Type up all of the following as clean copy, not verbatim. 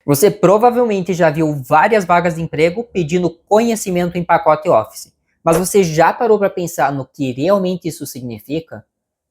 Você provavelmente já viu várias vagas de emprego pedindo conhecimento em pacote Office, mas você já parou para pensar no que realmente isso significa?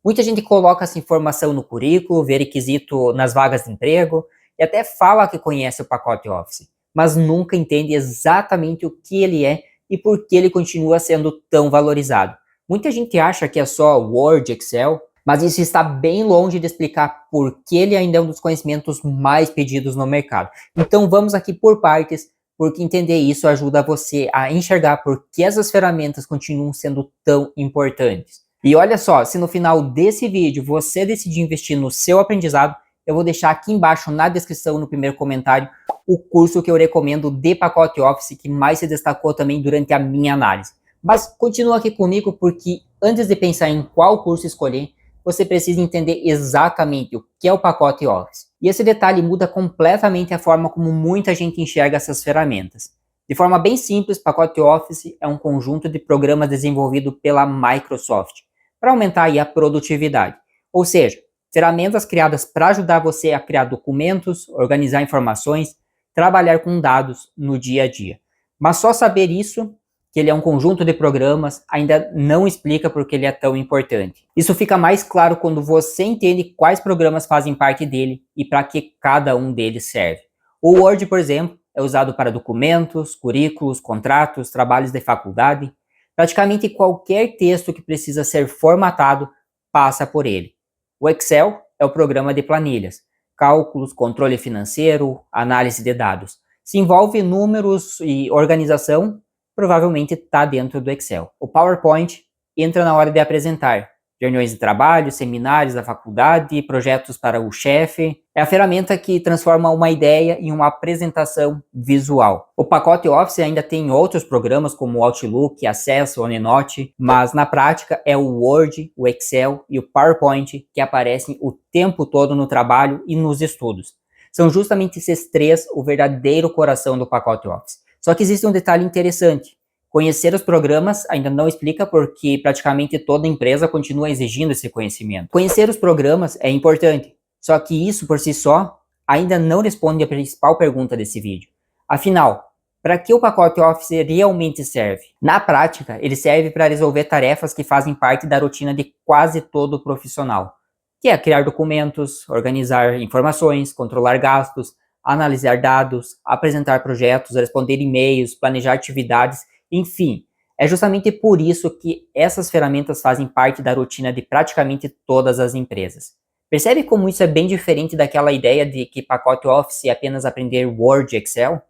Muita gente coloca essa informação no currículo, vê requisito nas vagas de emprego e até fala que conhece o pacote Office, mas nunca entende exatamente o que ele é e por que ele continua sendo tão valorizado. Muita gente acha que é só Word, Excel, mas isso está bem longe de explicar por que ele ainda é um dos conhecimentos mais pedidos no mercado. Então vamos aqui por partes, porque entender isso ajuda você a enxergar por que essas ferramentas continuam sendo tão importantes. E olha só, se no final desse vídeo você decidir investir no seu aprendizado, eu vou deixar aqui embaixo na descrição, no primeiro comentário, o curso que eu recomendo de pacote Office, que mais se destacou também durante a minha análise. Mas continua aqui comigo, porque antes de pensar em qual curso escolher, você precisa entender exatamente o que é o pacote Office. E esse detalhe muda completamente a forma como muita gente enxerga essas ferramentas. De forma bem simples, pacote Office é um conjunto de programas desenvolvido pela Microsoft para aumentar aí a produtividade. Ou seja, ferramentas criadas para ajudar você a criar documentos, organizar informações, trabalhar com dados no dia a dia. Mas só saber isso, que ele é um conjunto de programas, ainda não explica por que ele é tão importante. Isso fica mais claro quando você entende quais programas fazem parte dele e para que cada um deles serve. O Word, por exemplo, é usado para documentos, currículos, contratos, trabalhos de faculdade. Praticamente qualquer texto que precisa ser formatado passa por ele. O Excel é o programa de planilhas, cálculos, controle financeiro, análise de dados. Se envolve números e organização, provavelmente está dentro do Excel. O PowerPoint entra na hora de apresentar reuniões de trabalho, seminários da faculdade, projetos para o chefe. É a ferramenta que transforma uma ideia em uma apresentação visual. O pacote Office ainda tem outros programas como o Outlook, Access, OneNote, mas na prática é o Word, o Excel e o PowerPoint que aparecem o tempo todo no trabalho e nos estudos. São justamente esses três o verdadeiro coração do pacote Office. Só que existe um detalhe interessante. Conhecer os programas ainda não explica porque praticamente toda empresa continua exigindo esse conhecimento. Conhecer os programas é importante, só que isso por si só ainda não responde a principal pergunta desse vídeo. Afinal, para que o pacote Office realmente serve? Na prática, ele serve para resolver tarefas que fazem parte da rotina de quase todo profissional, que é criar documentos, organizar informações, controlar gastos, analisar dados, apresentar projetos, responder e-mails, planejar atividades, enfim. É justamente por isso que essas ferramentas fazem parte da rotina de praticamente todas as empresas. Percebe como isso é bem diferente daquela ideia de que pacote Office é apenas aprender Word e Excel?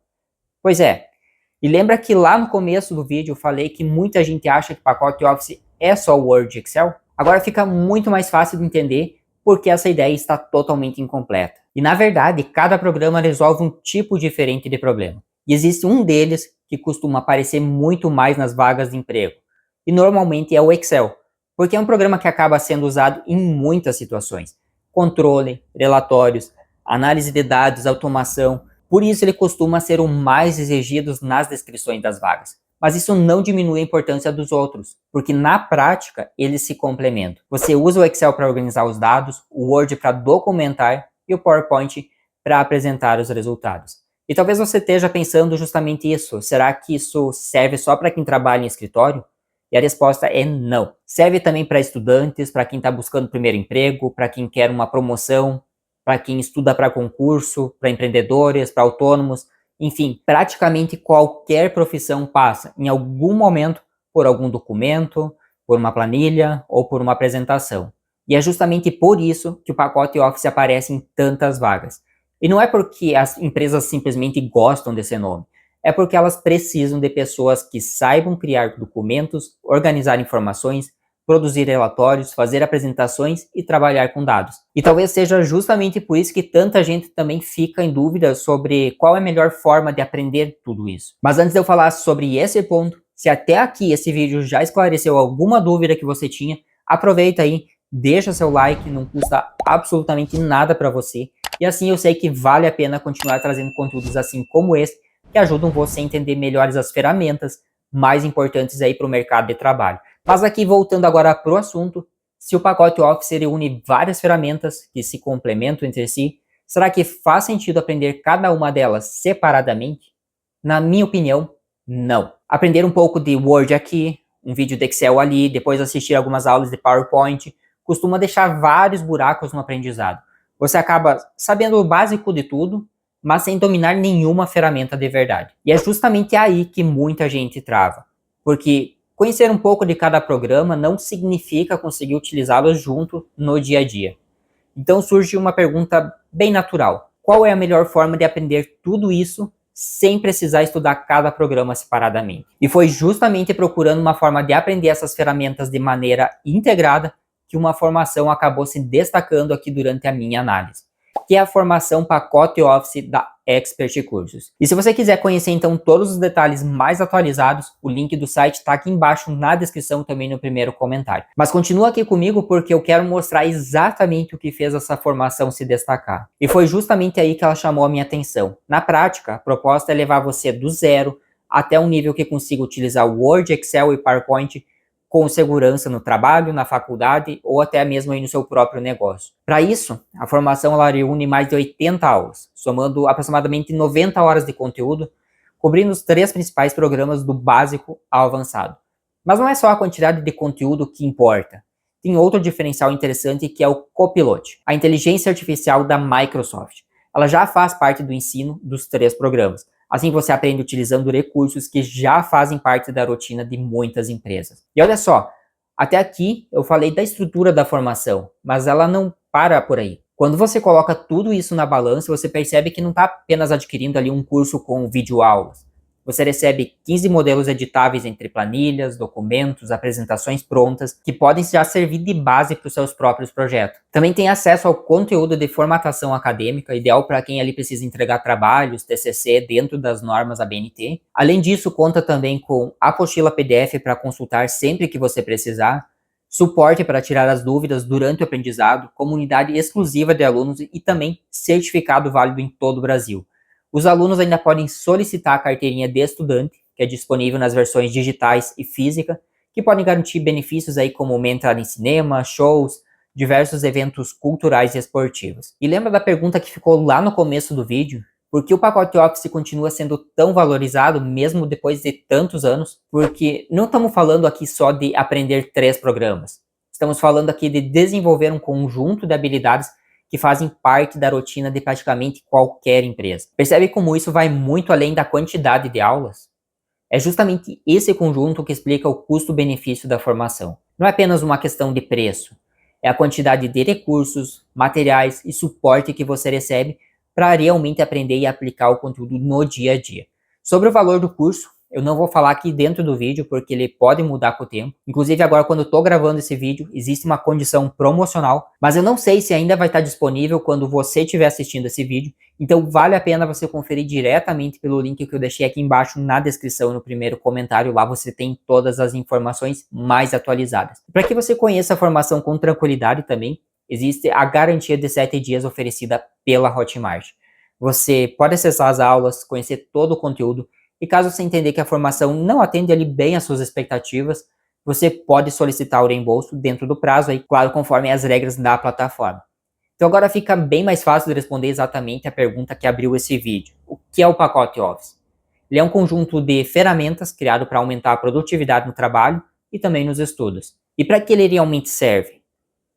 Pois é. E lembra que lá no começo do vídeo eu falei que muita gente acha que pacote Office é só Word e Excel? Agora fica muito mais fácil de entender porque essa ideia está totalmente incompleta. E na verdade, cada programa resolve um tipo diferente de problema. E existe um deles que costuma aparecer muito mais nas vagas de emprego. E normalmente é o Excel, porque é um programa que acaba sendo usado em muitas situações. Controle, relatórios, análise de dados, automação. Por isso ele costuma ser o mais exigido nas descrições das vagas. Mas isso não diminui a importância dos outros, porque na prática eles se complementam. Você usa o Excel para organizar os dados, o Word para documentar e o PowerPoint para apresentar os resultados. E talvez você esteja pensando justamente isso. Será que isso serve só para quem trabalha em escritório? E a resposta é não. Serve também para estudantes, para quem está buscando primeiro emprego, para quem quer uma promoção, para quem estuda para concurso, para empreendedores, para autônomos. Enfim, praticamente qualquer profissão passa, em algum momento, por algum documento, por uma planilha ou por uma apresentação. E é justamente por isso que o pacote Office aparece em tantas vagas. E não é porque as empresas simplesmente gostam desse nome, é porque elas precisam de pessoas que saibam criar documentos, organizar informações, produzir relatórios, fazer apresentações e trabalhar com dados. E talvez seja justamente por isso que tanta gente também fica em dúvida sobre qual é a melhor forma de aprender tudo isso. Mas antes de eu falar sobre esse ponto, se até aqui esse vídeo já esclareceu alguma dúvida que você tinha, aproveita aí, deixa seu like, não custa absolutamente nada para você. E assim eu sei que vale a pena continuar trazendo conteúdos assim como esse, que ajudam você a entender melhor as ferramentas mais importantes aí para o mercado de trabalho. Mas aqui voltando agora para o assunto, se o pacote Office une várias ferramentas que se complementam entre si, Será que faz sentido aprender cada uma delas separadamente? Na minha opinião, não. Aprender um pouco de Word aqui, um vídeo de Excel ali, depois assistir algumas aulas de PowerPoint, costuma deixar vários buracos no aprendizado. Você acaba sabendo o básico de tudo, mas sem dominar nenhuma ferramenta de verdade. E é justamente aí que muita gente trava. Porque conhecer um pouco de cada programa não significa conseguir utilizá-los junto no dia a dia. Então surge uma pergunta bem natural. Qual é a melhor forma de aprender tudo isso sem precisar estudar cada programa separadamente? E foi justamente procurando uma forma de aprender essas ferramentas de maneira integrada que uma formação acabou se destacando aqui durante a minha análise, que é a formação Pacote Office da Expert Cursos. E se você quiser conhecer então todos os detalhes mais atualizados, o link do site está aqui embaixo na descrição, também no primeiro comentário. Mas continua aqui comigo porque eu quero mostrar exatamente o que fez essa formação se destacar. E foi justamente aí que ela chamou a minha atenção. Na prática, a proposta é levar você do zero até um nível que consiga utilizar Word, Excel e PowerPoint com segurança no trabalho, na faculdade ou até mesmo aí no seu próprio negócio. Para isso, a formação ela reúne mais de 80 aulas, somando aproximadamente 90 horas de conteúdo, cobrindo os 3 principais programas do básico ao avançado. Mas não é só a quantidade de conteúdo que importa. Tem outro diferencial interessante que é o Copilot, a inteligência artificial da Microsoft. Ela já faz parte do ensino dos 3 programas. Assim você aprende utilizando recursos que já fazem parte da rotina de muitas empresas. E olha só, até aqui eu falei da estrutura da formação, mas ela não para por aí. Quando você coloca tudo isso na balança, você percebe que não está apenas adquirindo ali um curso com videoaulas. Você recebe 15 modelos editáveis entre planilhas, documentos, apresentações prontas, que podem já servir de base para os seus próprios projetos. Também tem acesso ao conteúdo de formatação acadêmica, ideal para quem ali precisa entregar trabalhos, TCC, dentro das normas ABNT. Além disso, conta também com apostila PDF para consultar sempre que você precisar, suporte para tirar as dúvidas durante o aprendizado, comunidade exclusiva de alunos e também certificado válido em todo o Brasil. Os alunos ainda podem solicitar a carteirinha de estudante, que é disponível nas versões digitais e física, que podem garantir benefícios aí como uma entrada em cinema, shows, diversos eventos culturais e esportivos. E lembra da pergunta que ficou lá no começo do vídeo? Por que o pacote Office continua sendo tão valorizado mesmo depois de tantos anos? Porque não estamos falando aqui só de aprender 3 programas. Estamos falando aqui de desenvolver um conjunto de habilidades que fazem parte da rotina de praticamente qualquer empresa. Percebe como isso vai muito além da quantidade de aulas? É justamente esse conjunto que explica o custo-benefício da formação. Não é apenas uma questão de preço, é a quantidade de recursos, materiais e suporte que você recebe para realmente aprender e aplicar o conteúdo no dia a dia. Sobre o valor do curso, eu não vou falar aqui dentro do vídeo, porque ele pode mudar com o tempo. Inclusive agora quando eu estou gravando esse vídeo, existe uma condição promocional, mas eu não sei se ainda vai estar disponível quando você estiver assistindo esse vídeo, então vale a pena você conferir diretamente pelo link que eu deixei aqui embaixo na descrição, no primeiro comentário. Lá você tem todas as informações mais atualizadas. Para que você conheça a formação com tranquilidade também, existe a garantia de 7 dias oferecida pela Hotmart. Você pode acessar as aulas, conhecer todo o conteúdo, e caso você entender que a formação não atende ali bem às suas expectativas, você pode solicitar o reembolso dentro do prazo, aí, claro, conforme as regras da plataforma. Então agora fica bem mais fácil de responder exatamente a pergunta que abriu esse vídeo. O que é o pacote Office? Ele é um conjunto de ferramentas criado para aumentar a produtividade no trabalho e também nos estudos. E para que ele realmente serve?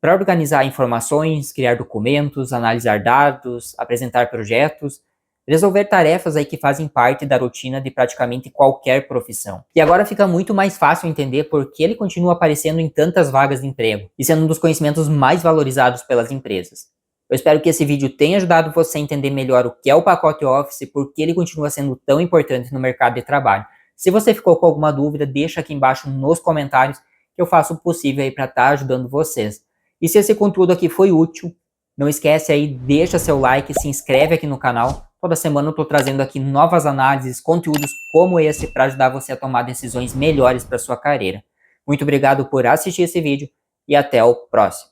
Para organizar informações, criar documentos, analisar dados, apresentar projetos, resolver tarefas aí que fazem parte da rotina de praticamente qualquer profissão. E agora fica muito mais fácil entender por que ele continua aparecendo em tantas vagas de emprego e sendo um dos conhecimentos mais valorizados pelas empresas. Eu espero que esse vídeo tenha ajudado você a entender melhor o que é o pacote Office e por que ele continua sendo tão importante no mercado de trabalho. Se você ficou com alguma dúvida, deixa aqui embaixo nos comentários que eu faço o possível aí para estar ajudando vocês. E se esse conteúdo aqui foi útil, não esquece aí, deixa seu like, se inscreve aqui no canal. Toda semana eu estou trazendo aqui novas análises, conteúdos como esse para ajudar você a tomar decisões melhores para sua carreira. Muito obrigado por assistir esse vídeo e até o próximo.